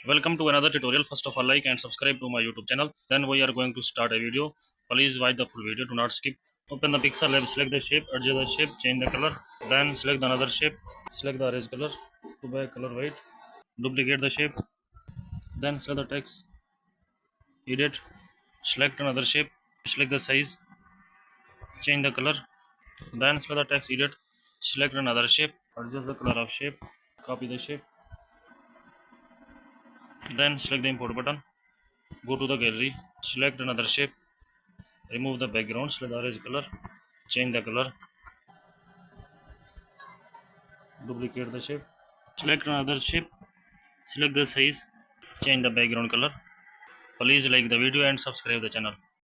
Welcome to another tutorial. First of all, like and subscribe to my YouTube channel. Then we are going to start a video. Please watch the full video. Do not skip. Open the pixel lab. Select the shape. Adjust the shape. Change the color. Then select another shape. Select the orange color. To by color white. Duplicate the shape. Then select the text. Edit. Select another shape. Select the size. Change the color. Then select the text. Edit. Select another shape. Adjust the color of shape. Copy the shape. Then select the import button. Go to the gallery. Select another shape. Remove the background. Select the orange color. Change the color. Duplicate the shape. Select another shape. Select the size. Change the background color. Please like the video and subscribe the channel.